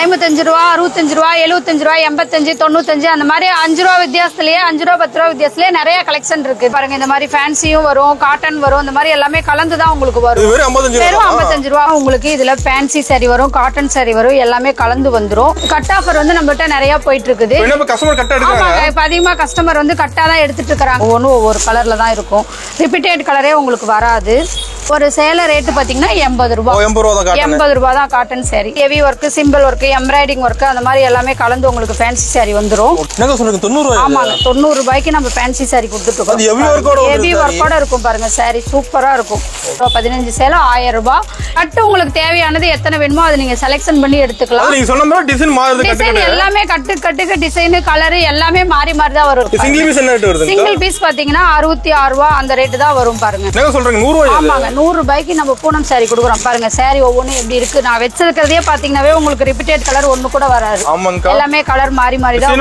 55 ரூபா 65 ரூபா 75 ரூபா 85 95 அந்த மாதிரி 5 ரூபா வித்தியாசத்திலேயே 5 ரூபா 10 ரூபா வித்தியாசத்திலேயே நிறைய கலெக்ஷன் இருக்கு பாருங்க. இந்த மாதிரி ஃபேன்சியும் வரும், காட்டன் வரும், இந்த மாதிரி எல்லாமே கலந்து தான் உங்களுக்கு வரும். வெறும் 55 ரூபா உங்களுக்கு இதுல ஃபேன்சி சாரி வரும், காட்டன் சாரி வரும், எல்லாமே கலந்து வந்துரும். கட் ஆஃபர் வந்து நம்மகிட்ட நிறைய போயிட்டு இருக்குது. இப்ப அதிகமா கஸ்டமர் வந்து கட்டா தான் எடுத்துட்டு இருக்காங்க. ஒவ்வொரு கலர்ல தான் இருக்கும். ரிப்பீட்டட் கலரே உங்களுக்கு வராது. ஒரு சேலை ரேட் பாத்தீங்கன்னா 80 ரூபாய். 80 ரூபாய் தான் cotton sari. Heavy work, simple work, embroidering work அந்த மாதிரி எல்லாமே கலந்து உங்களுக்கு ஃபேன்சி சாரி வந்துரும். ஆமாங்க, 90 ரூபாய்க்கு நம்ம ஃபேன்சி சாரி கொடுத்துட்டு இருக்கோம். ஹெவி ஒர்க்கோட இருக்கும் பாருங்க. சாரி சூப்பரா இருக்கும். 15 சேலை 1000 ரூபாய். கட்டு உங்களுக்கு தேவையானது எத்தனை வேணுமோ அதை நீங்க செலக்ஷன் பண்ணி எடுத்துக்கலாம். நீங்க சொன்ன மாதிரி டிசைன் எல்லாமே கட்டுக்கு டிசைன் கலர் எல்லாமே மாறி மாறி தான் வரும். சிங்கிள் பீஸ் பாத்தீங்கன்னா 66 ரூபாய் அந்த ரேட் தான் வரும் பாருங்க. ஆமாங்க, 100 ரூபாய்க்கு நம்ம பூனம் சாரி கொடுக்குறோம் பாருங்க. சாரி ஒவ்வொன்றும் எப்படி இருக்கு நான் வச்சிருக்கிறதே பாத்தீங்கன்னாவே உங்களுக்கு ரிப்பீட்டட் கலர் ஒண்ணு கூட வராது. எல்லாமே கலர் மாறி மாறி தான்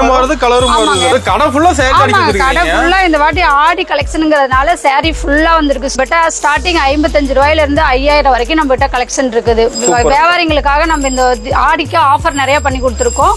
கடை ஃபுல்லா இந்த வாட்டி ஆடி கலெக்ஷன்ங்கிறதுனால சாரி ஃபுல்லா வந்திருக்கு. பட் ஸ்டார்டிங் 55 ரூபாயில இருந்து 5000 வரைக்கும் நம்ம கிட்ட கலெக்ஷன் இருக்குது. வியாபாரிகளுக்காக நம்ம இந்த ஆடிக்கு ஆஃபர் நிறைய பண்ணி கொடுத்துருக்கோம்.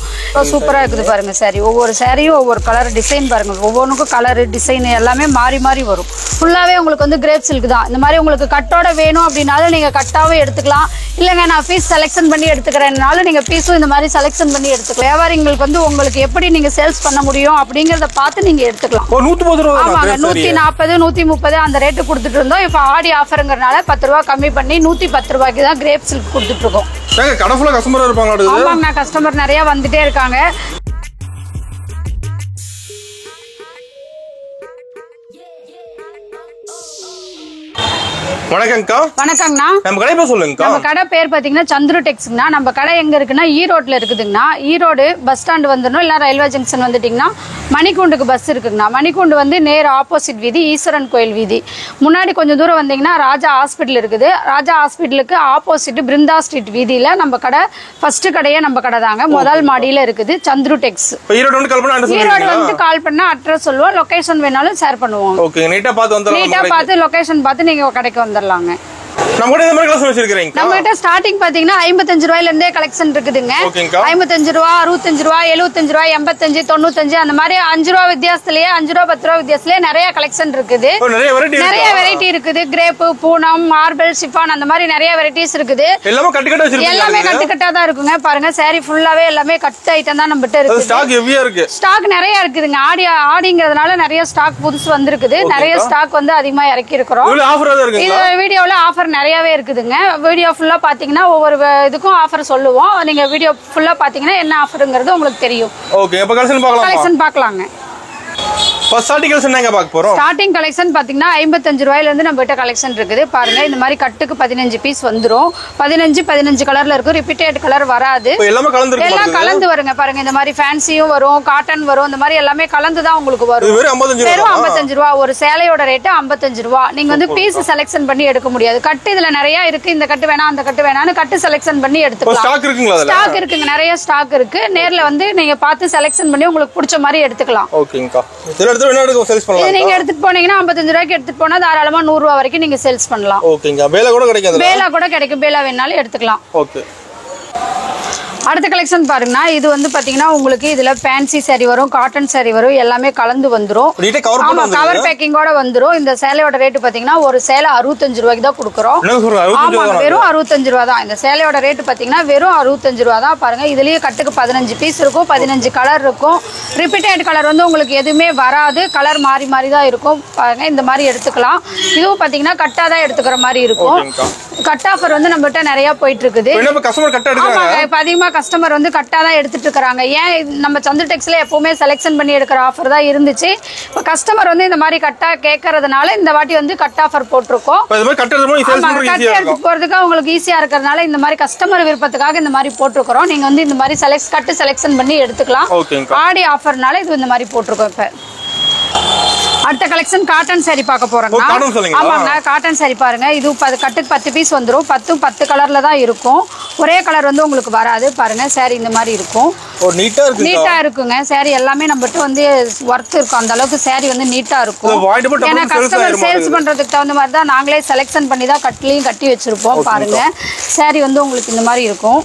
சூப்பரா இருக்குது பாருங்க. சாரி ஒவ்வொரு சாரியும் ஒவ்வொரு கலர் டிசைன் பாருங்க. ஒவ்வொன்றுக்கும் கலர் டிசைன் எல்லாமே மாறி மாறி வரும். ஃபுல்லாவே உங்களுக்கு வந்து கிரேப் சில்க் தான். இந்த மாதிரி உங்களுக்கு கட்டோட வேணும் அப்படின்னாலும் நீங்க கட்டாவே எடுத்துக்கலாம். இல்லங்க நான் பீஸ் செலக்ஷன் பண்ணி எடுத்துக்கிறேன்னாலும் நீங்க பீஸும் இந்த மாதிரி செலக்ஷன் பண்ணி எடுத்துக்கலாம். வியாபாரிங்களுக்கு வந்து உங்களுக்கு எப்படி நீங்க சேல்ஸ் பண்ண முடியும் அப்படிங்கறத பார்த்து நீங்க எடுத்துக்கலாம். 140 130 அந்த ரேட்டு கொடுத்துட்டு இருந்தோம். இப்ப ஆடி ஆஃபருங்கிறனால 10 ரூபாய் கம்மி பண்ணி 110 ரூபாய்க்கு தான் கிரேப் சில்க் கொடுத்துட்டு இருக்கோம். கஸ்டமர் நிறைய வந்துட்டே இருக்காங்க. வணக்கங்கண்ணா. நம்ம கடை பேர் சொல்லுங்க. நம்ம கடை பேர் பாத்தீங்கன்னா சந்துரு டெக்ஸ்ங்கண்ணா. நம்ம கடை எங்க இருக்குன்னா ஈரோட்ல இருக்குதுங்கண்ணா. ஈரோடு பஸ் ஸ்டாண்ட் வந்துடணும். இல்ல ரயில்வே ஜங்ஷன் வந்துட்டீங்கன்னா மணிக்கூண்டுக்கு பஸ் இருக்குங்கண்ணா. மணிக்கூண்டு வந்து நேர் ஆப்போசிட் வீதி ஈஸ்வரன் கோயில் வீதி. முன்னாடி கொஞ்சம் தூரம் வந்தீங்கன்னா ராஜா ஹாஸ்பிட்டல் இருக்குது. ராஜா ஹாஸ்பிட்டலுக்கு ஆப்போசிட் பிருந்தா ஸ்ட்ரீட் வீதியில நம்ம கடை ஃபர்ஸ்ட் கடையே நம்ம கடை தாங்க. முதல் மாடியில இருக்குது சந்துரு டெக்ஸ். ஈரோடு வந்து கால் பண்ணா அட்ரஸ் சொல்லுவோம். லொகேஷன் வேணாலும் ஷேர் பண்ணுவோம். நீட்டா பார்த்து லொகேஷன் பார்த்து நீங்க கடைக்கு வந்துடலாங்க. நம்ம கிட்ட ஸ்டார்டிங் பாத்தீங்கன்னா 55 ரூபாயில இருந்தே கலெக்ஷன் இருக்குதுங்க. 55 ரூபா 65 ரூபா 75 ரூபா 85 95 அந்த மாதிரி 5 ரூபா வித்தியாசத்திலேயே 5 ரூபா 10 ரூபா வித்தியாசத்திலேயே நிறைய கலெக்ஷன் இருக்குது. நிறைய வெரைட்டி இருக்குது. கிரேப், பூனம், மார்பிள், சிஃபான் அந்த மாதிரி நிறைய வெரைட்டிஸ் இருக்குது. எல்லாமே கட்டுக்கட்டா தான் இருக்குங்க. பாருங்க சாரி ஃபுல்லாவே எல்லாமே கட் ஐட்டம் தான் நம்ம கிட்ட இருக்கு. ஸ்டாக் நிறைய இருக்குதுங்க. ஆடிங்கிறதுனால நிறைய ஸ்டாக் புதுசு வந்திருக்குது. நிறைய ஸ்டாக் வந்து அதிகமா இறக்கி இருக்கிறோம். இது வீடியோல ஆஃபர் நிறையவே இருக்குதுங்க. வீடியோ ஃபுல்லா பாத்தீங்கன்னா ஒவ்வொரு இதுக்கும் ஆஃபர் சொல்லுவோம். நீங்க வீடியோ ஃபுல்லா பாத்தீங்கன்னா என்ன ஆஃபர்ங்கிறது உங்களுக்கு தெரியும். ஓகே, அப்ப கலெக்ஷன் பார்க்கலாங்க. ஸ்டார்டிங் கலெக்ஷன் பாத்தீங்கன்னா 55 ரூபாயில இருந்து நம்ம கிட்ட கலெக்ஷன் இருக்குது. பாருங்க இந்த மாதிரி கட்டுக்கு 15 பீஸ் வந்துரும். 15 கலர்ல இருக்கும். ரிப்பீட்டட் கலர் வராது. எல்லாம் கலந்து வருங்க. பாருங்க இந்த மாதிரி ஃபேன்சியும் வரும், காட்டன் வரும், இந்த மாதிரி எல்லாமே கலந்து தான் உங்களுக்கு வரும். வெறும் 55 ரூபா. ஒரு சேலையோட ரேட்டு 55 ரூபா. நீங்க வந்து பீஸ் செலக்ஷன் பண்ணி எடுக்க முடியாது. கட்டு இதுல நிறைய இருக்கு. இந்த கட்டு வேணா அந்த கட்டு வேணான்னு கட்டு செலக்ஷன் பண்ணி எடுத்துக்கலாம். ஸ்டாக் இருக்குங்க. நிறைய ஸ்டாக் இருக்கு. நேர்ல வந்து நீங்க பார்த்து செலக்ஷன் பண்ணி உங்களுக்கு பிடிச்ச மாதிரி எடுத்துக்கலாம். நீங்க எடுத்துட்டு போனீங்கன்னா 55 ரூபாய்க்கு எடுத்துட்டு போனா தாராளமா 100 ரூபாய் வரைக்கும் நீங்க சேல்ஸ் பண்ணலாம். பேலா கூட கிடைக்கும். பேலா வேணாலும் எடுத்துக்கலாம். அடுத்த கலெக்ஷன் பாருங்கன்னா இது வந்து பாத்தீங்கன்னா உங்களுக்கு இதுல ஃபேன்சி சாரி வரும், காட்டன் சாரி வரும், எல்லாமே கலந்து வந்துரும். கவர் பேக்கிங்கோட வந்துரும். இந்த சேலையோட ரேட் பாத்தீங்கன்னா ஒரு சேலை 65 ரூபாய்க்கு தான் கொடுக்குறோம். வெறும் 65 ரூபா தான். இந்த சேலையோட ரேட் பாத்தீங்கன்னா வெறும் 65 ரூபா தான். பாருங்க இதுலயே கட்டுக்கு 15 பீஸ் இருக்கும். 15 கலர் இருக்கும். ரிப்பீட்டட் கலர் வந்து உங்களுக்கு எதுவுமே வராது. கலர் மாறி மாறி தான் இருக்கும். பாருங்க இந்த மாதிரி எடுத்துக்கலாம். இதுவும் பாத்தீங்கன்னா கட்டா தான் எடுத்துக்கிற மாதிரி இருக்கும். கட் ஆஃபர் வந்து நம்ம கிட்ட நிறைய போயிட்டு இருக்குது. இப்ப அதிகமா கஸ்டமர் வந்து கட்டா தான் எடுத்துட்டு இருக்காங்க. ஏன் நம்ம சந்துரு டெக்ஸ்ல எப்பவுமே செலக்ஷன் பண்ணி எடுக்கிற ஆஃபர் தான் இருந்துச்சு. இப்ப கஸ்டமர் வந்து இந்த மாதிரி கட்டா கேட்கறதுனால இந்த வாட்டி வந்து கட் ஆஃபர் போட்டிருக்கோம். எடுத்து போறதுக்கு உங்களுக்கு ஈஸியா இருக்கிறதுனால இந்த மாதிரி கஸ்டமர் விருப்பத்துக்காக இந்த மாதிரி போட்டிருக்கிறோம். நீங்க வந்து இந்த மாதிரி கட்டு செலக்ஷன் பண்ணி எடுத்துக்கலாம். ஆடி ஆஃபர்னால இது இந்த மாதிரி போட்டிருக்கோம். இப்ப அடுத்த கலெக்ஷன் காட்டன் சாரி பார்க்க போறோம். ஆமாங்க, காட்டன் சாரி பாருங்க. இது கட்டுக்கு 10 பீஸ் வந்துரும். 10 கலர்ல தான் இருக்கும். ஒரே கலர் வந்து உங்களுக்கு வராது. பாருங்க சாரி இந்த மாதிரி இருக்கும். நீட்டா இருக்குங்க. சாரி எல்லாமே நம்மகிட்ட வந்து ஒர்க் இருக்கும். அந்த அளவுக்கு சாரி வந்து நீட்டா இருக்கும். ஏன்னா கஸ்டமர் சேல்ஸ் பண்றதுக்கு தகுந்த மாதிரி தான் நாங்களே செலக்ஷன் பண்ணி தான் கட்டி வச்சிருப்போம். பாருங்க சாரி வந்து உங்களுக்கு இந்த மாதிரி இருக்கும்.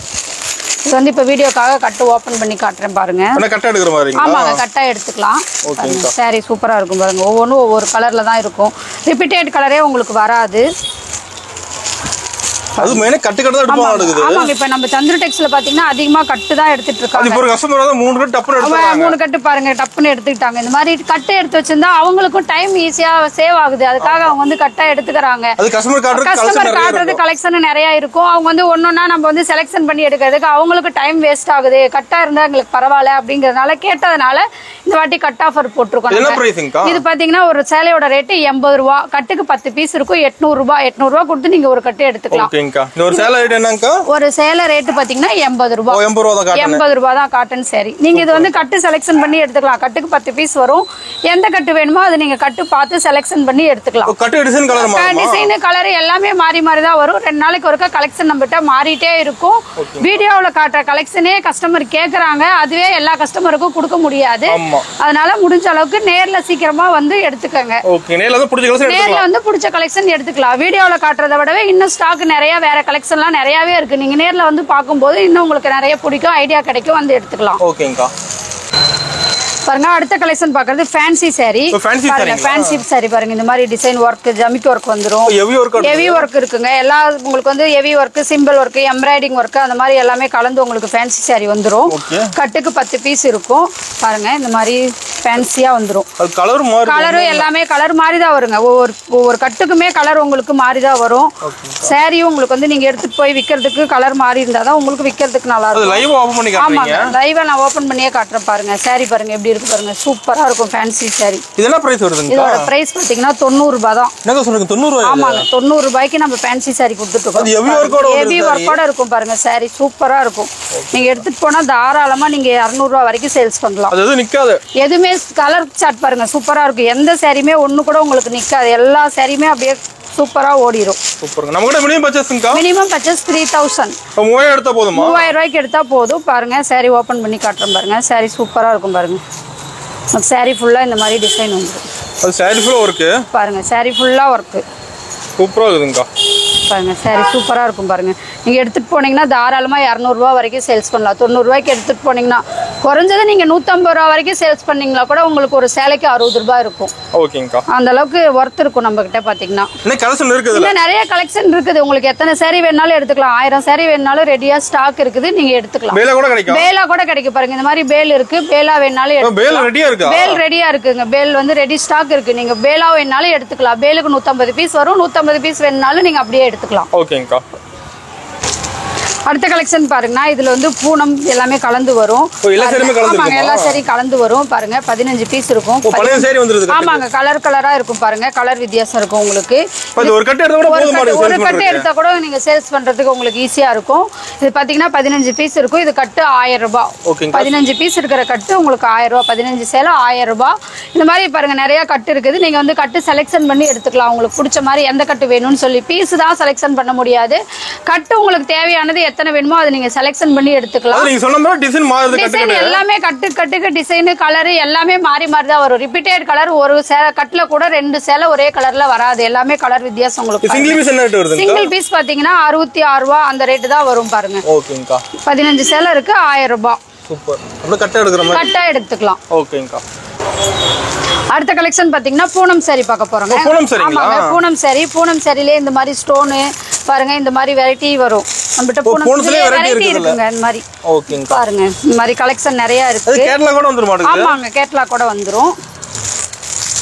இது வந்து இப்ப வீடியோக்காக கட்டு ஓபன் பண்ணி காட்டுறேன் பாருங்க. கட்டா எடுக்கிற மாதிரிங்களா? ஆமாங்க, கட்டா எடுத்துக்கலாம். சாரி சூப்பரா இருக்கும் பாருங்க. ஒவ்வொன்றும் ஒவ்வொரு கலர்ல தான் இருக்கும். ரிப்பீட்டட் கலரே உங்களுக்கு வராது. அது மெயினா கட்டு கட்டு தான் எடுப்பாங்க இருக்குது. ஆமாங்க, இப்ப நம்ம சந்திர டெக்ஸ்ல பாத்தீங்கன்னா அதிகமா கட்டு தான் எடுத்துட்டு இருக்காங்க. அது ஒரு கஸ்டமர் வந்து 3 கட்டு டப்புன்னு எடுத்துட்டாங்க. 3 கட்டு பாருங்க டப்புன்னு எடுத்துட்டாங்க. இந்த மாதிரி கட்டு எடுத்து வச்சிருந்தா அவங்களுக்கும் டைம் ஈஸியா சேவ் ஆகுது. அதுக்காக அவங்க வந்து கட்டா எடுத்துக்கறாங்க. அது கஸ்டமர் காட்டுறது கலெக்ஷன் நிறைய இருக்கும். அவங்க வந்து ஒன்னொன்னா நம்ம வந்து செலக்ஷன் பண்ணி எடுக்கிறதுக்கு அவங்களுக்கு டைம் வேஸ்ட் ஆகுது. கட்டா இருந்தா எங்களுக்கு பரவாயில்ல அப்படிங்கறதுனால கேட்டதனால இந்த வாட்டி கட் ஆஃபர் போட்டுருக்கோம். இது பாத்தீங்கன்னா ஒரு சேலையோட ரேட் 80 ரூபாய். கட்டுக்கு 10 பீஸ் இருக்கும். 800 ரூபாய். 800 ரூபாய் கொடுத்து நீங்க ஒரு கட்டு எடுத்துக்கலாம். ஒரு சேலை ரேட் என்னங்கா? ஒரு சேலை ரேட் பாத்தீங்கன்னா 80 ரூபாய். 80 ரூபாய் தான் காட்டன் சாரி. நீங்க இது வந்து கட்டு செலக்ஷன் பண்ணி எடுத்துக்கலாம். கட்டுக்கு 10 பீஸ் வரும். எந்த கட்டு வேணுமோ அது நீங்க கட்டு பார்த்து செலக்ஷன் பண்ணி எடுத்துக்கலாம். கட்டு டிசைன் கலர் மாறுமா? டிசைன் கலர் எல்லாமே மாறி மாறி தான் வரும். 2 நாளைக்கு ஒருக்கா கலெக்ஷன் நம்மகிட்ட மாறிட்டே இருக்கும். வீடியோல காட்டுற கலெக்ஷனே கஸ்டமர் கேக்குறாங்க. அதுவே எல்லா கஸ்டமருக்கும் கொடுக்க முடியாது. அதனால முடிஞ்ச அளவுக்கு நேர்ல சீக்கிரமா வந்து எடுத்துக்கங்க. நேர்ல வந்து பிடிச்ச கலெக்ஷன் எடுத்துக்கலாம். வீடியோல காட்டுறதை விடவே இன்னும் ஸ்டாக் நிறைய வேற கலெக்ஷன்லாம் நிறையவே இருக்கு. நீங்க நேர்ல வந்து பாக்கும்போது இன்னும் உங்களுக்கு நிறைய பிடிக்கும், ஐடியா கிடைக்கும், வந்து எடுத்துக்கலாம். ஓகேங்கா. பாருங்க அடுத்த கலெக்ஷன் பாக்குறது ஃபேன்சி சாரி. ஃபேன்சி சாரி பாருங்க. இந்த மாதிரி டிசைன் ஒர்க், ஜமிக்கி ஒர்க் வந்துரும். ஹெவி ஒர்க் இருக்குங்க. எல்லா உங்களுக்கு வந்து heavy work, simple work, embroidering work அந்த மாதிரி எல்லாமே கலந்து உங்களுக்கு ஃபேன்சி சாரி வந்துரும். கட்டுக்கு 10 பீஸ் இருக்கும். பாருங்க இந்த மாதிரி ஃபேன்சியா வந்துரும். கலரும் எல்லாமே கலர் மாதிரி தான் வருங்க. ஒவ்வொரு கட்டுக்குமே கலர் உங்களுக்கு மாறி தான் வரும். சாரியும் உங்களுக்கு வந்து நீங்க எடுத்துட்டு போய் விக்கிறதுக்கு கலர் மாறி இருந்தாதான் உங்களுக்கு விக்கிறதுக்கு நல்லா இருக்கும். ஆமாங்க, லைவா நான் ஓபன் பண்ணியே காட்டுறேன் பாருங்க. சாரி பாருங்க எப்படி இருக்கு பாருங்க. சூப்பரா இருக்கும் ஃபேன்சி சாரி. இதெல்லாம் பிரைஸ் வருதுங்க? இதோட பிரைஸ் பாத்தீங்கன்னா 90 ரூபாய் தான். என்னங்க சொல்றீங்க? 90 ரூபாய்? ஆமாங்க, 90 ரூபாய்க்கு நம்ம ஃபேன்சி சாரி கொடுத்துட்டு இருக்கோம். ஹெவி ஒர்க்கோட இருக்கும் பாருங்க. சாரி சூப்பரா இருக்கும். நீங்க எடுத்துட்டு போனா தாராளமா நீங்க 200 ரூபாய் வரைக்கும் சேல்ஸ் பண்ணலாம். அது நிக்காது. எதுமே கலர் சார்ட் பாருங்க சூப்பரா இருக்கும். எந்த சாரியுமே ஒண்ணு கூட உங்களுக்கு நிக்காது. எல்லா சாரியுமே அப்படியே சூப்பரா ஓடிரும். சூப்பர்ங்க. நம்ம கூட மினிமம் பர்சேஸ்ங்கா? Minimum purchase 3000. 3000 எடுத்தா போதுமா? 3000 ரூபாய்க்கு எடுத்தா போதும். பாருங்க சாரி ஓபன் பண்ணி காட்டுறேன் பாருங்க. சாரி சூப்பரா இருக்கும் பாருங்க. சாரி ஃபுல்லா இந்த மாதிரி டிசைன் வந்துரும். அது சாரி ஃபுல்லா வர்க் பாருங்க. சாரி ஃபுல்லா வர்க் சூப்பரா இருக்குங்க பாருங்க. சாரி சூப்பரா இருக்கும் பாருங்க. நீங்க எடுத்துட்டு போனீங்கன்னா தாராளமா 200 ரூபாய் வரைக்கும் சேல்ஸ் பண்ணலாம். 90 ரூபாய்க்கு எடுத்துட்டு போனீங்கன்னா குறைஞ்சது நீங்க 150 ரூபாய் வரைக்கும் சேல்ஸ் பண்ணீங்களா கூட உங்களுக்கு ஒரு சேலைக்கு 60 ரூபாய் இருக்கும். ஓகேங்கா. அந்த அளவுக்கு ஒர்த் இருக்கும் நம்ம கிட்ட பாத்தீங்கன்னா. இன்னும் கலெக்ஷன் இருக்குது. இல்ல நிறைய கலெக்ஷன் இருக்குது. உங்களுக்கு எத்தனை சாரி வேணாலும் எடுத்துக்கலாம். 1000 சாரி வேணாலும் ரெடியா ஸ்டாக் இருக்குது. நீங்க எடுத்துக்கலாம். பேலா கூட கிடைக்கும். பேலா கூட கிடைக்கும் பாருங்க. இந்த மாதிரி பேல் இருக்கு. பேலா வேணாலும் எடுத்துக்கலாம். பேல் ரெடியா இருக்கா? பேல் ரெடியா இருக்குங்க. பேல் வந்து ரெடி ஸ்டாக் இருக்கு. நீங்க பேலா வேணாலும் எடுத்துக்கலாம். பேலுக்கு 150 பீஸ் வரும். 150 பீஸ் வேணாலும் நீங்க அப்படியே எடுத்துக்கலாம். ஓகேங்கா. அடுத்த கலெக்ஷன் பாருங்க. இதுல வந்து பூனம் எல்லாமே கலந்து வரும். எல்லா சாரி கலந்து வரும் பாருங்க. 15 பீஸ் இருக்கும். ஆமாங்க, கலர் கலரா இருக்கும் பாருங்க. கலர் வித்தியாசம் இருக்கும் உங்களுக்கு. ஒரு கட்டு எடுத்தா கூட நீங்க சேல்ஸ் பண்றதுக்கு உங்களுக்கு ஈஸியா இருக்கும். இது பாத்தீங்கன்னா 15 பீஸ் இருக்கும். இது கட்டு 1000 ரூபாய். 15 பீஸ் இருக்கிற கட்டு உங்களுக்கு 1000 ரூபாய். 15 சேலை 1000 ரூபாய். இந்த மாதிரி பாருங்க நிறைய கட்டு இருக்குது. நீங்க வந்து கட்டு செலக்ஷன் பண்ணி எடுத்துக்கலாம். உங்களுக்கு பிடிச்ச மாதிரி எந்த கட்டு வேணும்னு சொல்லி பீஸ் தான் செலக்ஷன் பண்ண முடியாது. கட்டு உங்களுக்கு தேவையானது எத்தனை வேணுமோ அதை நீங்க செலக்ஷன் பண்ணி எடுத்துக்கலாம். நீங்க சொன்ன மாதிரி டிசைன் மாறுது. டிசைன் எல்லாமே கட்டுக்கு டிசைன் கலர் எல்லாமே மாறி மாறி தான் வரும். ரிப்பீட்டட் கலர் ஒரு கட்ல கூட 2 சேலை ஒரே கலர்ல வராது. எல்லாமே கலர் வித்தியாசம் உங்களுக்கு. சிங்கிள் பீஸ் என்ன ரேட் வருது? சிங்கிள் பீஸ் பாத்தீங்கன்னா 66 ரூபாய் அந்த ரேட் தான் வரும் பாருங்க. ஓகேங்கா. 15 சேலை இருக்கு. 1000 ரூபாய். சூப்பர். அப்படியே கட்டா எடுக்கற மாதிரி கட்டா எடுத்துக்கலாம். ஓகேங்கா. அடுத்த கலெக்ஷன் பாத்தீங்கன்னா பூனம் சாரி பார்க்க போறோம். பூனம் சாரி. பூனம் சாரிலே இந்த மாதிரி ஸ்டோன் பாருங்க. இந்த மாதிரி வெரைட்டி வரும். நம்மகிட்ட பூனம் வெரைட்டி இருக்குங்க. இந்த மாதிரி ஓகேங்க பாருங்க. இந்த மாதிரி கலெக்ஷன் நிறைய இருக்கு. கேட்டலாக் கூட வந்துரும். ஆமாங்க, கேட்டலாக் கூட வந்துரும்.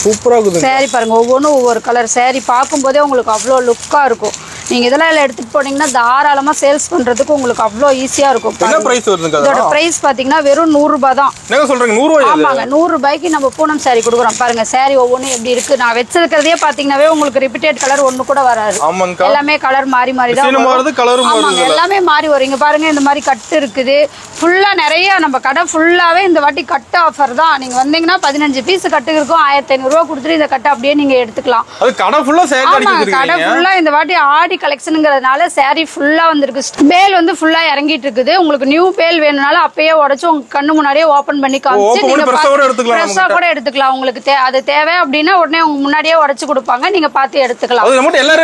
சூப்பரா இருக்குது சாரி பாருங்க. ஒவ்வொன்றும் ஒவ்வொரு கலர். சாரி பார்க்கும்போதே உங்களுக்கு அவ்வளோ லுக்கா இருக்கும். நீங்க இதெல்லாம் எடுத்துட்டு போனீங்கன்னா தாராளமா சேல்ஸ் பண்றதுக்கு உங்களுக்கு அவ்வளோ ஈஸியா இருக்கும். என்ன பிரைஸ் வருதுங்க? இதோட பிரைஸ் பாத்தீங்கன்னா வெறும் 100 ரூபாய் தான். என்ன சொல்றீங்க? 100 ரூபாய்? ஆமாங்க, 100 ரூபாய்க்கு நம்ம பூனம் சாரி கொடுக்குறோம் பாருங்க. சாரி ஒவ்வொன்றும் எப்படி இருக்கு. நான் வச்சிருக்கிறதே பாத்தீங்கன்னாவே உங்களுக்கு ரிப்பீட்டட் கலர் ஒண்ணு கூட வராது. எல்லாமே கலர் மாறி மாறி தான் வரும். எல்லாமே மாறி வரும். பாருங்க இந்த மாதிரி கட்டு இருக்குது. ஃபுல்லா நிறைய நம்ம கடை ஃபுல்லாவே இந்த வாட்டி கட்டு ஆஃபர் தான். நீங்க வந்தீங்கன்னா 15 பீஸ் கட்டு இருக்கும். 1500 ரூபாய் கொடுத்துட்டு இந்த கட்டை அப்படியே நீங்க எடுத்துக்கலாம். கடை ஃபுல்லா இந்த வாட்டி ஆடி கலெக்ஷனுங்கிறதுனால saree ஃபுல்லா வந்திருக்கு. பேல் வந்து ஃபுல்லா இறங்கிட்டு இருக்குது. உங்களுக்கு நியூ பேல் வேணும்னாலும் அப்பயே உடைச்சு உங்க கண்ணு முன்னாடியே ஓபன் பண்ணி காமிச்சு நீங்க ஃப்ரெஷ்ஷா கூட எடுத்துக்கலாம். உங்களுக்கு அது தேவை அப்படின்னா உடனே உங்க முன்னாடியே உடைச்சு கொடுப்பாங்க, நீங்க பார்த்து எடுத்துக்கலாம். எல்லா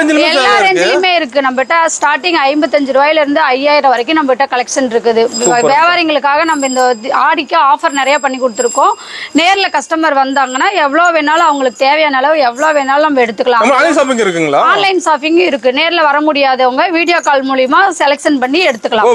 ரேஞ்சிலுமே இருக்கு. நம்மகிட்ட ஸ்டார்டிங் 55 ரூபாயில இருந்து 5000 வரைக்கும் நம்மகிட்ட கலெக்ஷன் இருக்குது. வியாபாரிகளுக்காக நம்ம இந்த ஆடிக்கு ஆஃபர் நிறைய பண்ணி கொடுத்துருக்கோம். நேர்ல கஸ்டமர் வந்தாங்கன்னா எவ்வளவு வேணாலும் அவங்களுக்கு தேவையான அளவு எவ்வளவு வேணாலும் நம்ம எடுத்துக்கலாம். ஆன்லைன் ஷாப்பிங் இருக்கு. நேர்ல வர முடியாதவங்க வீடியோ கால் மூலமா செலக்ஷன் பண்ணி எடுத்துக்கலாம்.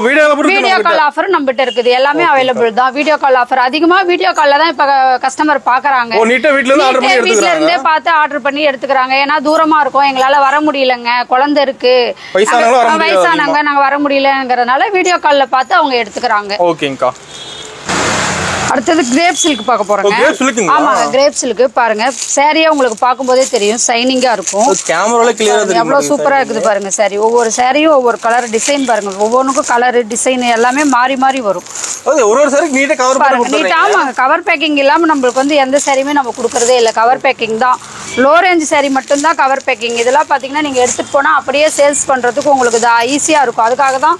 வீடியோ கால் ஆஃபர் நம்மகிட்ட இருக்குது. எல்லாமே அவைலபிள் தான். வீடியோ கால் ஆஃபர் அதிகமா வீடியோ கால்ல தான் இப்ப கஸ்டமர் பாக்குறாங்க. வீட்ல இருந்தே பார்த்து ஆர்டர் பண்ணி எடுத்துக்கிறாங்க. ஏன்னா தூரமா இருக்கும், எங்களால வர முடியலங்க, குழந்தை இருக்கு, வயசானவங்க, நாங்க வர முடியலங்கிறதுனால வீடியோ கால்ல பார்த்து அவங்க எடுத்துக்கிறாங்க. ஓகேங்கா. அடுத்தது கிரேப் சில்க் பார்க்க போறோங்க. ஆமாங்க, கிரேப் சில்க் பாருங்க. சாரியா உங்களுக்கு பாக்கும்போதே தெரியும், ஷைனிங்கா இருக்கும். கேமரால கிளியரா தெரியும். எவ்வளவு சூப்பரா இருக்குது பாருங்க சாரி. ஒவ்வொரு சாரியும் ஒவ்வொரு கலர் டிசைன் பாருங்க. ஒவ்வொன்றுக்கும் கலர் டிசைன் எல்லாமே மாறி மாறி வரும். ஒரு சாரி நீட்டா கவர் பண்ணி நீட்டா. ஆமாங்க, கவர் பேக்கிங் இல்லாம நம்மளுக்கு வந்து எந்த சாரியுமே நம்ம கொடுக்கறதே இல்ல. கவர் பேக்கிங் தான். லோ ரேஞ்ச் சாரி மட்டும் தான் கவர் பேக்கிங். இதெல்லாம் பாத்தீங்கன்னா நீங்க எடுத்துட்டு போனா அப்படியே சேல்ஸ் பண்றதுக்கு உங்களுக்கு ஈஸியா இருக்கும். அதுக்காக தான்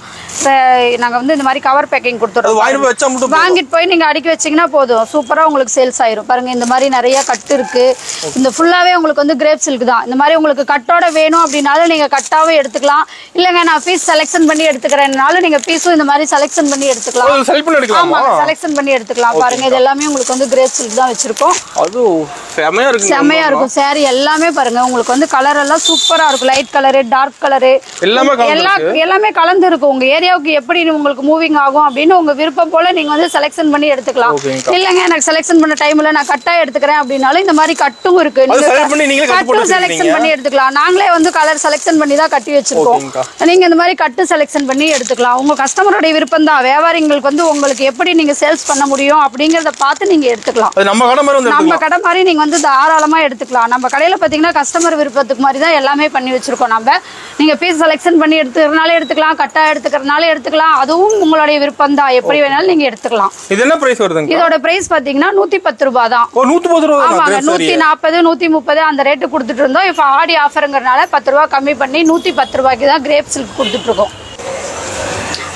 நாங்க வந்து இந்த மாதிரி கவர் பேக்கிங் கொடுத்துறோம். வாங்கிட்டு போய் நீங்க அடிக்க வச்சீங்கன்னா போதும், சூப்பரா உங்களுக்கு சேல்ஸ் ஆயிரும். பாருங்க, இந்த மாதிரி நிறைய கட்டு இருக்கு. இந்த ஃபுல்லாவே உங்களுக்கு வந்து கிரேப் சில்க் தான். இந்த மாதிரி உங்களுக்கு கட்டோட வேணும் அப்படின்னாலும் நீங்க கட்டாவே எடுத்துக்கலாம். இல்லங்க நான் பீஸ் செலக்ஷன் பண்ணி எடுத்துக்கிறேன்னாலும் நீங்க பீஸும் இந்த மாதிரி செலக்ஷன் பண்ணி எடுத்துக்கலாம். ஆமா, செலக்ஷன் பண்ணி எடுத்துக்கலாம். பாருங்க, இது எல்லாமே உங்களுக்கு வந்து கிரேப் சில்க் தான் வச்சிருக்கோம். அது செமையா இருக்கும். சாரி எல்லாமே பாருங்க உங்களுக்கு வந்து கலர் எல்லாம் சூப்பரா இருக்கும். லைட் கலரு, டார்க் கலரு எல்லாமே கலந்து இருக்கும். உங்க ஏரியாவுக்கு எப்படி உங்களுக்கு மூவிங் ஆகும் அப்படின்னு உங்க விருப்பம் போல நீங்க வந்து செலக்ஷன் பண்ணி எடுத்துக்கலாம். இல்லங்க எனக்கு செலக்ஷன் பண்ண டைம்ல நான் கட்டா எடுத்துக்கிறேன் அப்படின்னாலும் இந்த மாதிரி கட்டும் இருக்கு. கட்டும் செலக்ஷன் பண்ணி எடுத்துக்கலாம். நாங்களே வந்து கலர் செலக்ஷன் பண்ணி தான் கட்டி வச்சிருக்கோம். நீங்க இந்த மாதிரி கட்டு செலக்ஷன் பண்ணி எடுத்துக்கலாம். உங்க கஸ்டமரோட விருப்பம் தான். வியாபாரிங்களுக்கு வந்து உங்களுக்கு எப்படி நீங்க சேல்ஸ் பண்ண முடியும் அப்படிங்கறத பார்த்து நீங்க எடுத்துக்கலாம். நம்ம கடை மாதிரி நீங்க வந்து தாராளமா எடுத்துக்கலாம். நம்ம கடையில பாத்தீங்கன்னா கஸ்டமர் விருப்பத்துக்கு மாதிரி தான் எல்லாமே பண்ணி வச்சிருக்கோம். நம்ம நீங்க பீஸ் செலக்ஷன் பண்ணி எடுத்துக்கிறனால எடுத்துக்கலாம், கட்டா எடுத்துக்கிறனால எடுத்துக்கலாம். அதுவும் உங்களுடைய விருப்பம் தான். எப்படி வேணாலும் நீங்க எடுத்துக்கலாம். இது என்ன பிரைஸ் வருதுங்க? இதோட பிரைஸ் பாத்தீங்கன்னா 110 ரூபாய் தான். 110 ரூபாய். ஆமாங்க, 140 130 அந்த ரேட்டு கொடுத்துட்டு இருந்தோம். இப்ப ஆடி ஆஃபர்ங்கறனால 10 ரூபாய் கம்மி பண்ணி 110 ரூபாய்க்கு தான் கிரேப் சில்க் கொடுத்துட்டு இருக்கோம்.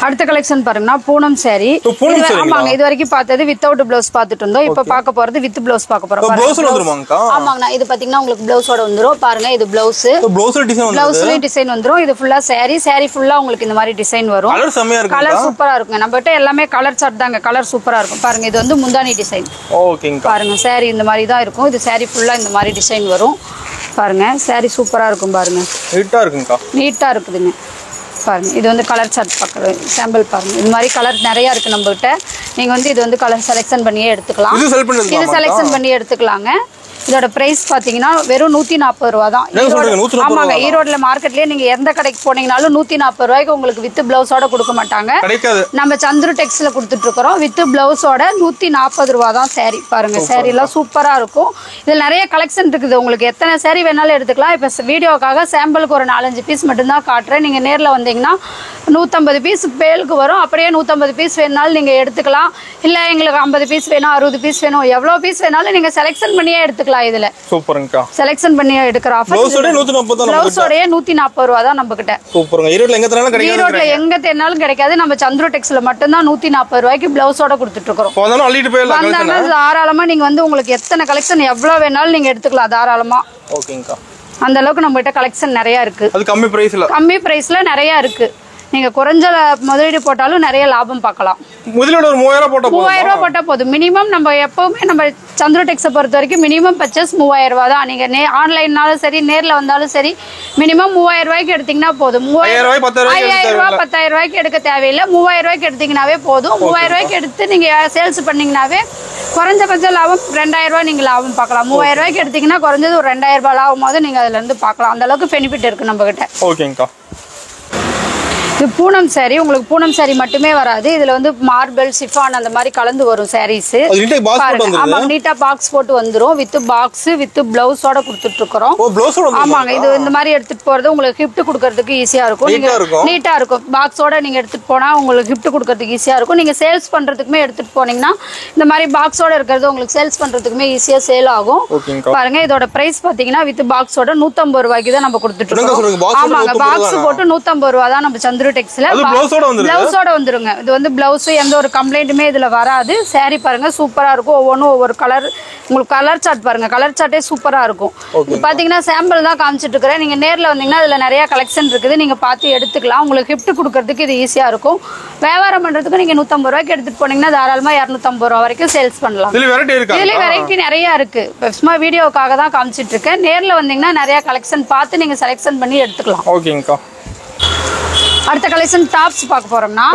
அடுத்த கலெக்ஷன் பாருங்கன்னா பூனம் சாரி. ஆமாங்க, இது வரைக்கும் பார்த்தது வித்தவுட் பிளவுஸ் பார்த்துட்டு இருந்தோம். இப்ப பார்க்க போறது வித் பிளவுஸ் பார்க்க போறோம். ஆமாங்கண்ணா, இது பாத்தீங்கன்னா உங்களுக்கு பிளவுஸோட வந்துரும். பாருங்க, இது பிளவுஸ். பிளவுஸ்லயும் டிசைன் வந்துரும். இது ஃபுல்லா சாரி. சாரி ஃபுல்லா உங்களுக்கு இந்த மாதிரி டிசைன் வரும். கலர் சூப்பரா இருக்குங்க. நம்ம கிட்ட எல்லாமே கலர் சார்ட் தாங்க. கலர் சூப்பரா இருக்கும். பாருங்க, இது வந்து முந்தானி டிசைன். பாருங்க, சாரி இந்த மாதிரி தான் இருக்கும். இது சாரி ஃபுல்லா இந்த மாதிரி டிசைன் வரும். பாருங்க, சாரி சூப்பரா இருக்கும். பாருங்க, நீட்டா இருக்குதுங்க. பாருங்க, இது வந்து கலர் சார்ட் பார்க்குறது சாம்பிள். பாருங்க, இந்த மாதிரி கலர் நிறைய இருக்கு நம்ம கிட்ட. நீங்க வந்து இது வந்து கலர் செலக்ஷன் பண்ணியே எடுத்துக்கலாம். இது செலக்ஷன் பண்ணி எடுத்துக்கலாங்க. இதோட பிரைஸ் பாத்தீங்கன்னா வெறும் 140 ரூபா தான். ஆமாங்க, ஈரோட்ல மார்க்கெட்லயே நீங்க எந்த கடைக்கு போனீங்கனாலும் 140 ரூபாய்க்கு உங்களுக்கு வித் பிளவுஸோட கொடுக்க மாட்டாங்க. நம்ம சந்துரு டெக்ஸ்ல கொடுத்துட்டு இருக்கிறோம். வித் பிளவுஸோட 140 ரூபா தான் சாரி. பாருங்க, சாரி எல்லாம் சூப்பரா இருக்கும். இதுல நிறைய கலெக்ஷன் இருக்குது. உங்களுக்கு எத்தனை சாரி வேணாலும் எடுத்துக்கலாம். இப்ப வீடியோக்காக சாம்பிளுக்கு ஒரு 4-5 பீஸ் மட்டும் தான் காட்டுறேன். நீங்க நேர்ல வந்தீங்கன்னா 150 பீஸ் பேலுக்கு வரும். அப்படியே 150 பீஸ் வேணாலும் நீங்க எடுத்துக்கலாம். இல்ல எங்களுக்கு 50 பீஸ் வேணும், 60 பீஸ் வேணும், எவ்வளவு பீஸ் வேணாலும் நீங்க செலக்ஷன் பண்ணியே எடுத்துக்கலாம். இதுல சூப்பர்ங்கா, செலக்ஷன் பண்ணி எடுக்கிற ஆஃபர். பிளவுஸோட 140 தான். பிளவுஸோட 140 ரூபாய் தான் நம்ம கிட்ட. சூப்பர்ங்க. ஈரோட்ல எங்க தேனாலும் கிடைக்காது. ஈரோட்ல எங்க தேனாலும் கிடைக்காது. நம்ம சந்துரு டெக்ஸ்ல மட்டும் தான் 140 ரூபாய்க்கு பிளவுஸோட கொடுத்துட்டு இருக்கோம். போனாலும் அள்ளிட்டு போயிடலாம். வந்தாங்க தாராளமா நீங்க வந்து உங்களுக்கு எத்தனை கலெக்ஷன் எவ்வளவு வேணாலும் நீங்க எடுத்துக்கலாம் தாராளமா. ஓகேங்கா. அந்த அளவுக்கு நம்ம கிட்ட கலெக்ஷன் நிறைய இருக்கு. அது கம்மி பிரைஸ்ல நிறைய இருக்கு. நீங்க குறைஞ்ச முதலீடு போட்டாலும் நிறைய லாபம் பார்க்கலாம். முதலீடு ஒரு 3000 ரூபாய் போட்டா போதும். மினிமம் நம்ம எப்பவுமே நம்ம சந்துரு டெக்ஸை பொறுத்த வரைக்கும் மினிமம் பர்ச்சேஸ் 3000 ரூபாய் தான். நீங்க ஆன்லைன்னாலும் சரி, நேர்ல வந்தாலும் சரி, மினிமம் 3000 ரூபாய்க்கு எடுத்தீங்கன்னா போதும். 5000 ரூபாய் 10,000 ரூபாய்க்கு எடுக்க தேவையில்லை. 3000 ரூபாய்க்கு எடுத்தீங்கன்னாவே போதும். 3000 ரூபாய்க்கு எடுத்து நீங்க சேல்ஸ் பண்ணீங்கன்னாவே குறைஞ்சபட்ச லாபம் 2000 ரூபாய் நீங்க லாபம் பார்க்கலாம். 3000 ரூபாய்க்கு எடுத்தீங்கன்னா குறைஞ்சது ஒரு 2000 ரூபாய் லாபம் போது நீங்க அதுல இருந்து பார்க்கலாம். அந்த அளவுக்கு பெனிஃபிட் இருக்கு நம்ம கிட்ட. ஓகேங்கா. இது பூனம் saree. உங்களுக்கு பூனம் saree மட்டுமே வராது. இதுல வந்து மார்பிள் சிஃபான் அந்த மாதிரி கலந்து வரும் sarees. ஆமா நீட்டா பாக்ஸ் போட்டு வந்துரும். வித் பாக்ஸ் வித் பிளவுஸோட கொடுத்துட்டு இருக்கோம். ஆமாங்க. இது இந்த மாதிரி எடுத்துட்டு போறது உங்களுக்கு gift கொடுக்கிறதுக்கு ஈஸியா இருக்கும். நீட்டா இருக்கும். பாக்ஸோட நீங்க எடுத்துட்டு போனா உங்களுக்கு gift கொடுக்கிறதுக்கு ஈஸியா இருக்கும். நீங்க சேல்ஸ் பண்றதுக்குமே எடுத்துட்டு போனீங்கன்னா இந்த மாதிரி பாக்ஸோட இருக்கிறது உங்களுக்கு சேல்ஸ் பண்றதுக்குமே ஈஸியா சேல் ஆகும். பாருங்க இதோட பிரைஸ் பாத்தீங்கன்னா வித் பாக்ஸோட 150 ரூபாய்க்கு தான் நம்ம கொடுத்துட்டு இருக்கோம். ஆமாங்க. பாக்ஸ் போட்டு 150 ரூபாய் தான் நம்ம சந்துரு டெக்ஸ்ல. பிளவுஸோட வந்துருங்க. இது வந்து பிளவுஸ் எந்த ஒரு கம்ப்ளைண்ட்டுமே இதுல வராது. saree பாருங்க சூப்பரா இருக்கும். ஒவ்வொன்றும் ஒவ்வொரு கலர். உங்களுக்கு கலர் சார்ட் பாருங்க. கலர் சார்ட்டே சூப்பரா இருக்கும். பாத்தீங்கன்னா சாம்பிள் தான் காமிச்சிட்டு இருக்கிறேன். நீங்க நேர்ல வந்தீங்கன்னா இதுல நிறைய கலெக்ஷன் இருக்குது. நீங்க பார்த்து எடுத்துக்கலாம். உங்களுக்கு gift கொடுக்கறதுக்கு இது ஈஸியா இருக்கும். வியாபாரம் பண்றதுக்கு நீங்க 150 ரூபாய்க்கு எடுத்துட்டு போனீங்கன்னா தாராளமா 250 ரூபாய் வரைக்கும் சேல்ஸ் பண்ணலாம். இதுல வெரைட்டி நிறைய இருக்கு. சும்மா வீடியோக்காக தான் காமிச்சிட்டு இருக்கேன். நேர்ல வந்தீங்கன்னா நிறைய கலெக்ஷன் பார்த்து நீங்க செலக்ஷன் பண்ணி எடுத்துக்கலாம். ஓகேங்கக்கா. அடுத்த கலெக்ஷன் டாப்ஸ் பார்க்க போறோம்னா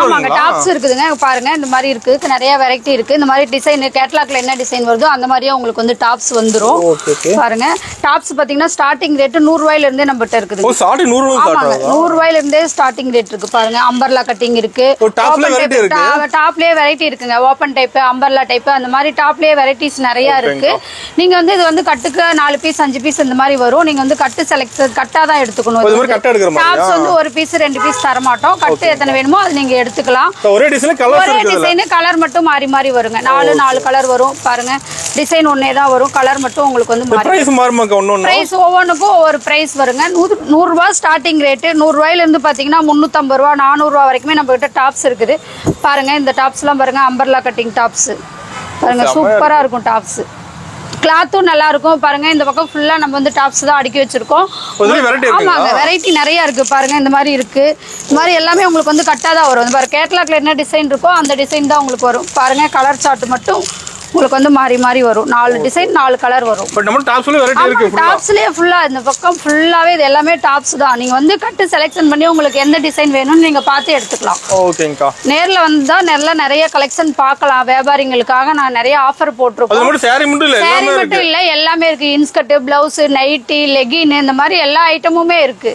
ஆமாங்க டாப்ஸ் இருக்குதுங்க. பாருங்க இந்த மாதிரி இருக்கு. நிறைய வெரைட்டி இருக்கு. இந்த மாதிரி டிசைன் கேட்டலாக்ல என்ன டிசைன் வருதோ அந்த மாதிரியே உங்களுக்கு வந்து டாப்ஸ் வந்துரும். பாருங்க டாப்ஸ் பாத்தீங்கன்னா ஸ்டார்டிங் ரேட் 100 ரூபாயில இருந்தே நம்மகிட்ட இருக்குது. ஆமாங்க 100 ரூபாயில இருந்தே ஸ்டார்டிங் ரேட் இருக்கு. பாருங்க அம்பர்லா கட்டிங் இருக்கு. டாப்லயே வெரைட்டி இருக்குங்க. ஓபன் டைப் அம்பர்லா டைப் அந்த மாதிரி டாப்லயே வெரைட்டிஸ் நிறைய இருக்கு. நீங்க வந்து இது வந்து கட்டுக்கு 4 பீஸ் 5 பீஸ் இந்த மாதிரி வரும். நீங்க வந்து கட்டு செலக்ட் கட்டா தான் எடுத்துக்கணும். டாப்ஸ் வந்து ஒரு பீஸ் 2 பீஸ் தர மாட்டோம். கட்டு எத்தனை வேணுமோ அது நீங்க எடுத்துக்கலாம். ஒரே டிசைன் கலர் மட்டும் மாறி மாறி வருங்க. 4 கலர் வரும். பாருங்க டிசைன் ஒன்னே தான் வரும். கலர் மட்டும் உங்களுக்கு வந்து பிரைஸ் ஒவ்வொன்றுக்கும் ஒவ்வொரு பிரைஸ் வருங்க. 100 ரூபாய் ஸ்டார்டிங் ரேட். 100 ரூபாயில இருந்து பாத்தீங்கன்னா 350 ரூபாய் 400 ரூபாய் வரைக்குமே நம்ம கிட்ட டாப்ஸ் இருக்குது. பாருங்க இந்த டாப்ஸ் எல்லாம் பாருங்க அம்பர்லா கட்டிங் டாப்ஸ் பாருங்க சூப்பரா இருக்கும். டாப்ஸ் கிளாத்தும் நல்லா இருக்கும். பாருங்க இந்த பக்கம் ஃபுல்லா நம்ம வந்து டாப்ஸ் தான் அடுக்கி வச்சிருக்கோம். ஆமாங்க வெரைட்டி நிறைய இருக்கு. பாருங்க இந்த மாதிரி இருக்கு. இந்த மாதிரி எல்லாமே உங்களுக்கு வந்து கட்டா தான் வரும். பாருங்க கேட்டலாக்ல என்ன டிசைன் இருக்கோ அந்த டிசைன் தான் உங்களுக்கு வரும். பாருங்க கலர் சார்ட் மட்டும் உங்களுக்கு வந்து மாறி மாறி வரும். 4 டிசைன் 4 கலர் வரும். டாப்ஸ்லயே ஃபுல்லா இந்த பக்கம் ஃபுல்லாவே இது எல்லாமே டாப்ஸ் தான். நீங்க வந்து கட்டு செலக்ஷன் பண்ணி உங்களுக்கு எந்த டிசைன் வேணும்னு நீங்க பார்த்து எடுத்துக்கலாம். ஓகேங்கா. நேர்ல வந்தா நிறைய கலெக்ஷன் பார்க்கலாம். வியாபாரிகளுக்காக நான் நிறைய ஆஃபர் போட்டுருக்கோம். சாரி மட்டும் இல்ல எல்லாமே இருக்கு. இன்ஸ்கர்ட் பிளவுஸ் நைட்டி லெகின் இந்த மாதிரி எல்லா ஐட்டமுமே இருக்கு.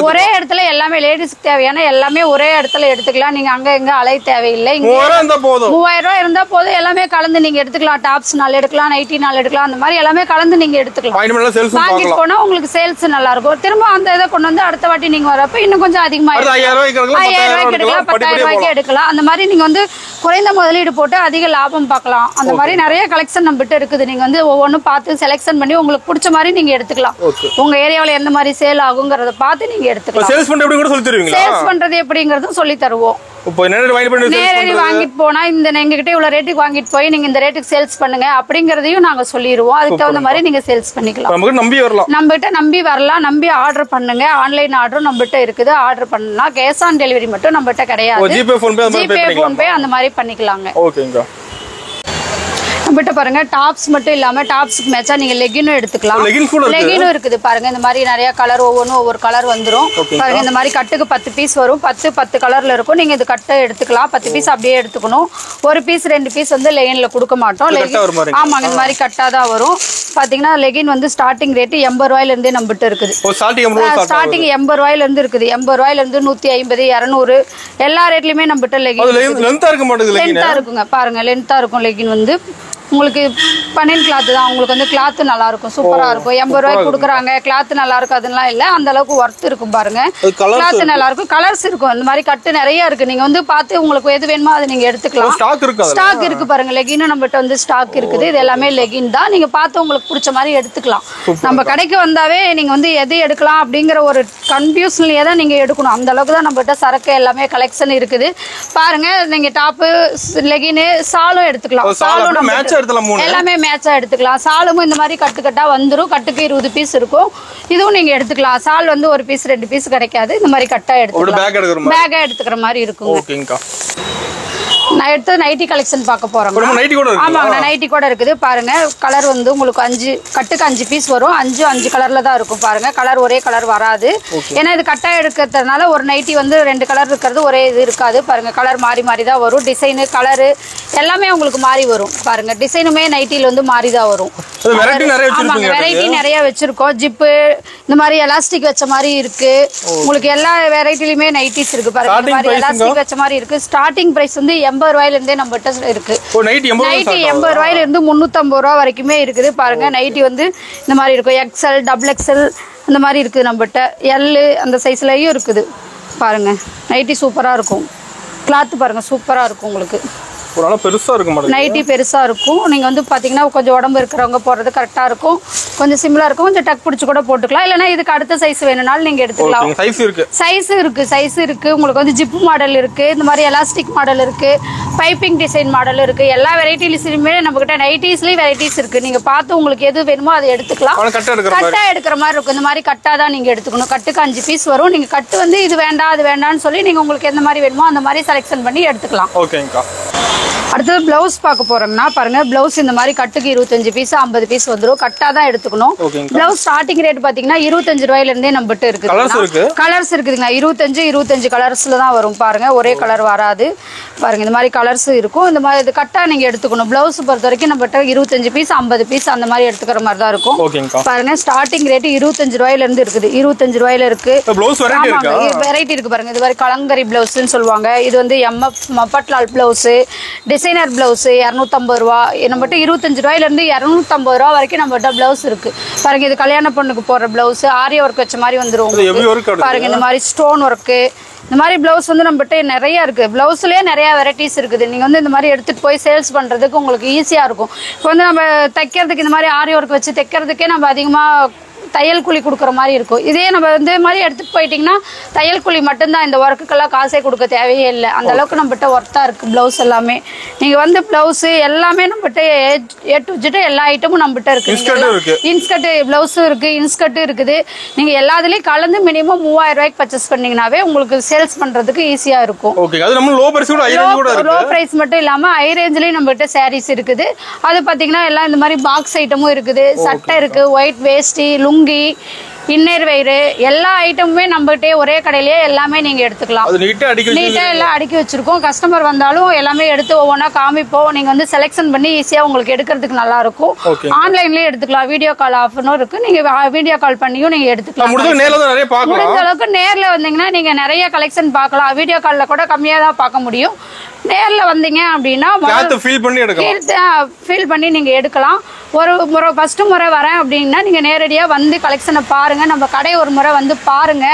ஒரே இடத்துல எல்லாமே லேடிஸ்க்கு தேவையான எல்லாமே ஒரே இடத்துல எடுத்துக்கலாம். நீங்க அங்க எங்க அலை தேவையில்லை. 3000 ரூபாய் இருந்தா போதும். எல்லாமே கலந்து நீங்க எடுத்துக்கலாம். டாப்ஸ் நாள் எடுக்கலாம் நைட்டி நாள் எடுக்கலாம். அந்த மாதிரி எல்லாமே கலந்து நீங்க எடுத்துக்கலாம். வாங்கிட்டு போனா உங்களுக்கு சேல்ஸ் நல்லா இருக்கும். திரும்ப அந்த இதை கொண்டு வந்து அடுத்த வாட்டி நீங்க வரப்ப இன்னும் கொஞ்சம் அதிகமா 5000 ரூபாய்க்கு எடுக்கலாம் 10000 ரூபாய்க்கு எடுக்கலாம். அந்த மாதிரி நீங்க வந்து குறைந்த முதலீடு போட்டு அதிக லாபம் பார்க்கலாம். அந்த மாதிரி நிறைய கலெக்ஷன் நம்மகிட்ட இருக்குது. நீங்க வந்து ஒவ்வொன்றும் பார்த்து செலக்ஷன் பண்ணி உங்களுக்கு பிடிச்ச மாதிரி நீங்க எடுத்துக்கலாம். உங்க ஏரியாவில் எந்த மாதிரி சேல் ஆகுங்கிறத பார்த்து நீங்க எடுத்துக்கலாம். சேல்ஸ் பண்றது எப்படிங்கறதும் சொல்லி தருவோம். நேரடி வாங்கிட்டு போனா இந்த எங்ககிட்ட இவ்வளவு ரேட்டுக்கு வாங்கிட்டு போய் நீங்க இந்த ரேட்டுக்கு சேல்ஸ் பண்ணுங்க அப்படிங்கறதையும் நாங்க சொல்லிடுவோம். அதுக்கு தகுந்த மாதிரி நீங்க சேல்ஸ் பண்ணிக்கலாம். நம்மகிட்ட நம்பி வரலாம். நம்பி ஆர்டர் பண்ணுங்க. ஆன்லைன் ஆர்டரும் நம்மகிட்ட இருக்குது. ஆர்டர் பண்ணலாம். கேஷ் ஆன் டெலிவரி மட்டும் நம்மகிட்ட கிடையாது. ஜிபே போன் பே அந்த மாதிரி பண்ணிக்கலாங்க. நம்மகிட்ட பாருங்க டாப்ஸ் மட்டும் இல்லாம டாப்ஸ்க்கு மேட்சா நீங்க லெகினும் எடுத்துக்கலாம். லெகினும் இருக்குது. பாருங்க இந்த மாதிரி நிறைய கலர் ஒவ்வொன்றும் ஒவ்வொரு கலர் வந்துரும். பாருங்க இந்த மாதிரி கட்டுக்கு 10 பீஸ் வரும். 10 கலர்ல இருக்கும். நீங்க இது கட்டை எடுத்துக்கலாம். 10 பீஸ் அப்படியே எடுத்துக்கணும். ஒரு பீஸ் 2 பீஸ் வந்து லெகின்ல கொடுக்க மாட்டோம். ஆமாங்க இந்த மாதிரி கட்டா தான் வரும். பாத்தீங்கன்னா லெகின் வந்து ஸ்டார்டிங் ரேட் 80 ரூபாயில இருந்தே நம்மகிட்ட இருக்குது. ஸ்டார்டிங் 80 ரூபாயில இருந்து இருக்குது. 80 ரூபாயில இருந்து 150 200 எல்லா ரேட்லயுமே நம்மகிட்ட லெகின் லென்த்தா இருக்குங்க. பாருங்க லென்த்தா இருக்கும். லெகின் வந்து உங்களுக்கு பனியன் கிளாத் தான். உங்களுக்கு வந்து கிளாத் நல்லா இருக்கும். சூப்பரா இருக்கும். 80 ரூபாய்க்கு கொடுக்குறாங்க. கிளாத் நல்லா இருக்கும் அதெல்லாம் இல்ல. அந்த அளவுக்கு ஒர்த் இருக்கும். பாருங்க கிளாத் நல்லா இருக்கும். கலர்ஸ் இருக்கும். இந்த மாதிரி கட்டு நிறைய இருக்கு. நீங்க வந்து பார்த்து உங்களுக்கு எது வேணுமோ அதை நீங்க எடுத்துக்கலாம். ஸ்டாக் இருக்கு. பாருங்க லெகினும் நம்மகிட்ட வந்து ஸ்டாக் இருக்குது. இது எல்லாமே லெகின் தான். நீங்க பார்த்து உங்களுக்கு பிடிச்ச மாதிரி எடுத்துக்கலாம். நம்ம கடைக்கு வந்தாவே நீங்க வந்து எது எடுக்கலாம் அப்படிங்கிற ஒரு கன்ஃபியூஷன்லயே தான் நீங்க எடுக்கணும். அந்த அளவுக்கு தான் நம்மகிட்ட சரக்கு எல்லாமே கலெக்ஷன் இருக்குது. பாருங்க நீங்க டாப்பு லெகின் சாலும் எடுத்துக்கலாம். சாலும் எல்லாமே மேட்சா எடுத்துக்கலாம். சாலும் இந்த மாதிரி கட்டுக்கட்டா வந்துரும். கட்டுக்கு 20 பீஸ் இருக்கும். இதுவும் நீங்க எடுத்துக்கலாம். சால் வந்து ஒரு பீஸ் 2 பீஸ் கிடைக்காது. இந்த மாதிரி கட்டா எடுத்துக்கலாம். பேக்கா எடுத்துக்கிற மாதிரி இருக்கும். நான் எடுத்து நைட்டி கலெக்ஷன் பார்க்க போறேன். நைட்டி கூட இருக்கு. ஆமாங்க, நைட்டி கூட இருக்குது பாருங்க. கலர் வந்து உங்களுக்கு 5 கட்டுக்கு 5 பீஸ் வரும். 5 கலர்ல தான் இருக்கும் பாருங்க. கலர் ஒரே கலர் வராது. ஏன்னா இது கட்டாயம் எடுக்கிறதுனால ஒரு நைட்டி வந்து 2 கலர் இருக்கிறது ஒரே இது இருக்காது பாருங்க. கலர் மாறி மாறி தான் வரும். டிசைனு கலரு எல்லாமே உங்களுக்கு மாறி வரும் பாருங்க. டிசைனுமே நைட்டில வந்து மாறி தான் வரும். வெரைட்டி நிறைய வச்சிருக்கோம். ஜிப்பு இந்த மாதிரி எலாஸ்டிக் வச்ச மாதிரி இருக்கு. உங்களுக்கு எல்லா வெரைட்டிலுமே நைட்டிஸ் இருக்கு பாருங்க. இந்த மாதிரி எலாஸ்டிக் வச்ச மாதிரி இருக்கு. ஸ்டார்டிங் பிரைஸ் வந்து 80 ரூபாயில இருந்தே நம்ம கிட்ட இருக்கு. நைட்டி 80 ரூபாயில இருந்து 350 ரூபா வரைக்குமே இருக்குது பாருங்க. நைட்டி வந்து இந்த மாதிரி இருக்கும். எக்ஸ்எல், டபுள் எக்ஸ்எல் அந்த மாதிரி இருக்குது நம்ம கிட்ட. எல் அந்த சைஸ்லயும் இருக்குது பாருங்க. நைட்டி சூப்பரா இருக்கும். கிளாத் பாருங்க சூப்பரா இருக்கும் உங்களுக்கு. பெருசா இருக்கும். நைட்டி பெருசா இருக்கும். நீங்க வந்து பாத்தீங்கன்னா கொஞ்சம் உடம்பு இருக்கிறவங்க போறது கரெக்டா இருக்கும். கொஞ்சம் சிம்பிளா இருக்கும். கொஞ்சம் டக் பிடிச்சு கூட போட்டுக்கலாம். இல்லைன்னா இதுக்கு அடுத்த சைஸ் வேணும்னாலும் நீங்க எடுத்துக்கலாம். சைஸ் இருக்கு. உங்களுக்கு வந்து ஜிப்பு மாடல் இருக்கு. இந்த மாதிரி எலாஸ்டிக் மாடல் இருக்கு. பைப்பிங் டிசைன் மாடல் இருக்கு. எல்லா வெரைட்டிஸ்லயுமே நம்ம கிட்ட நைட்டிஸ்லயும் வெரைட்டிஸ் இருக்கு. நீங்க பார்த்து உங்களுக்கு எது வேணுமோ அதை எடுத்துக்கலாம். கட்டா எடுக்கிற மாதிரி இருக்கும். இந்த மாதிரி கட்டா தான் நீங்க எடுத்துக்கணும். கட்டுக்கு 5 பீஸ் வரும். நீங்க கட்டு வந்து இது வேண்டாம் அது வேண்டாம்னு சொல்லி நீங்க உங்களுக்கு எந்த மாதிரி வேணுமோ அந்த மாதிரி செலக்ஷன் பண்ணி எடுத்துக்கலாம். அடுத்தது பிளவுஸ் பார்க்க போறோம்னா பாருங்க. பிளவுஸ் இந்த மாதிரி கட்டுக்கு 25 பீஸ் 50 பீஸ் வந்துடும். கட்டா தான் எடுத்துக்கணும். பிளவுஸ் ஸ்டார்டிங் ரேட் பாத்தீங்கன்னா 25 ரூபாயில இருந்தே நம்மகிட்ட இருக்கு. கலர்ஸ் இருக்குதுங்களா? 25 கலர்ஸ்ல தான் வரும் பாருங்க. ஒரே கலர் வராது பாருங்க. இந்த மாதிரி கலர்ஸ் இருக்கும். இந்த மாதிரி இது கட்டா நீங்க எடுத்துக்கணும். பிளவுஸ் பொறுத்த வரைக்கும் நம்மகிட்ட 25 பீஸ் 50 பீஸ் அந்த மாதிரி எடுத்துக்கிற மாதிரி தான் இருக்கும் பாருங்க. ஸ்டார்டிங் ரேட் 25 ரூபாயில இருந்து இருக்குது. 25 ரூபாயில இருக்கு. வெரைட்டி இருக்கு பாருங்க. இது மாதிரி கலங்கரி பிளவுஸ்ன்னு சொல்லுவாங்க. இது வந்து மப்பட்லால் பிளவுஸ், டிசைனர் பிளவுஸ் 250 ரூபா. நம்மகிட்ட 25 ரூபாயில இருந்து 250 ரூபா வரைக்கும் நம்மகிட்ட பிளவுஸ் இருக்கு பாருங்க. இது கல்யாண பொண்ணுக்கு போற பிளவுஸ். ஆரிய ஒர்க் வச்ச மாதிரி வந்துடும் பாருங்க. இந்த மாதிரி ஸ்டோன் ஒர்க்கு இந்த மாதிரி பிளவுஸ் வந்து நம்மகிட்ட நிறைய இருக்கு. பிளவுஸ்லயே நிறைய வெரைட்டிஸ் இருக்குது. நீங்க வந்து இந்த மாதிரி எடுத்துட்டு போய் சேல்ஸ் பண்றதுக்கு உங்களுக்கு ஈஸியா இருக்கும். இப்போ வந்து நம்ம தைக்கிறதுக்கு இந்த மாதிரி ஆரி ஒர்க் வச்சு தைக்கிறதுக்கே நம்ம அதிகமா தையல் கூலி கொடுக்குற மாதிரி இருக்கும். இதே நம்ம இந்த மாதிரி எடுத்துட்டு போயிட்டீங்கன்னா தையல் கூலி மட்டும்தான். இந்த ஒர்க்குக்கெல்லாம் காசே கொடுக்க தேவையே இல்லை. அந்த அளவுக்கு நம்மகிட்ட ஒர்த்தா இருக்கு பிளவுஸ் எல்லாமே. நீங்க வந்து பிளவுஸ் எல்லாமே நம்மகிட்ட ஏ டு ஜெட் எல்லா ஐட்டமும் நம்மகிட்ட இருக்கு. இன்ஸ்கர்ட் பிளவுஸும் இருக்கு. இன்ஸ்கர்ட் இருக்குது. நீங்க எல்லாத்துலயும் கலந்து மினிமம் 3000 ரூபாய்க்கு பர்ச்சேஸ் பண்ணீங்கன்னாவே உங்களுக்கு சேல்ஸ் பண்றதுக்கு ஈஸியா இருக்கும். லோ பிரைஸ் மட்டும் இல்லாம ஹை ரேஞ்ச்லயும் நம்மகிட்ட சாரீஸ் இருக்குது. அது பாத்தீங்கன்னா எல்லாம் இந்த மாதிரி பாக்ஸ் ஐட்டமும் இருக்குது. சட்டை இருக்கு. ஒயிட் வேஸ்டி, லுங்கி, இன்னர் வயிறு எல்லா ஐட்டமுமே நம்மகிட்டே ஒரே கடையிலேயே எல்லாமே நீங்க எடுத்துக்கலாம். நீட்டா எல்லாம் அடுக்கி வச்சிருக்கோம். கஸ்டமர் வந்தாலும் எல்லாமே எடுத்து ஒவ்வொன்றா காமிப்போம். நீங்க வந்து செலக்ஷன் பண்ணி ஈஸியா உங்களுக்கு எடுக்கிறதுக்கு நல்லா இருக்கும். ஆன்லைன்லயே எடுத்துக்கலாம். வீடியோ கால் ஆஃபரும் இருக்கு. நீங்க வீடியோ கால் பண்ணியும் நீங்க எடுத்துக்கலாம். முடிஞ்ச அளவுக்கு நேர்ல வந்தீங்கன்னா நீங்க நிறைய கலெக்ஷன் பார்க்கலாம். வீடியோ கால்ல கூட கம்மியா தான் பார்க்க முடியும். நேர்ல வந்தீங்க அப்படின்னா ஃபீல் பண்ணி நீங்க எடுக்கலாம். ஒரு முறை ஃபர்ஸ்ட் முறை வரேன் அப்படின்னா நீங்க நேரடியா வந்து கலெக்ஷனை பாருங்க. நம்ம கடை ஒரு முறை வந்து பாருங்க.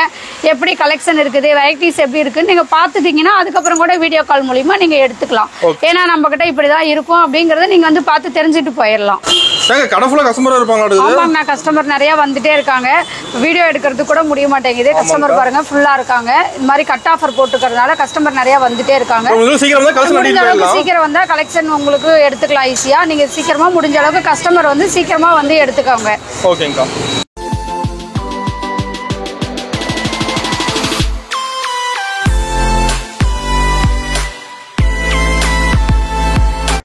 எப்படி கலெக்ஷன் இருக்குது, வெரைட்டிஸ் எப்படி இருக்குன்னு நீங்க பாத்துட்டீங்கன்னா அதுக்கப்புறம் கூட வீடியோ கால் மூலியமா நீங்க எடுத்துக்கலாம். ஏன்னா நம்ம கிட்ட இப்படிதான் இருக்கும் அப்படிங்கறத நீங்க வந்து பார்த்து தெரிஞ்சுட்டு போயிடலாம். கஸ்டமர் நிறைய வந்துட்டே இருக்காங்க. வீடியோ எடுக்கிறது கூட முடிய மாட்டேங்குது. கஸ்டமர் பாருங்க ஃபுல்லா இருக்காங்க. இந்த மாதிரி கட் ஆஃபர் போட்டுக்கிறதுனால கஸ்டமர் நிறைய வந்துட்டே இருக்காங்க. முடிஞ்ச அளவுக்கு சீக்கிரம் வந்தா கலெக்ஷன் உங்களுக்கு எடுத்துக்கலாம் ஈஸியா. நீங்க சீக்கிரமா முடிஞ்ச அளவுக்கு கஸ்டமர் வந்து சீக்கிரமா வந்து எடுத்துக்கோங்க.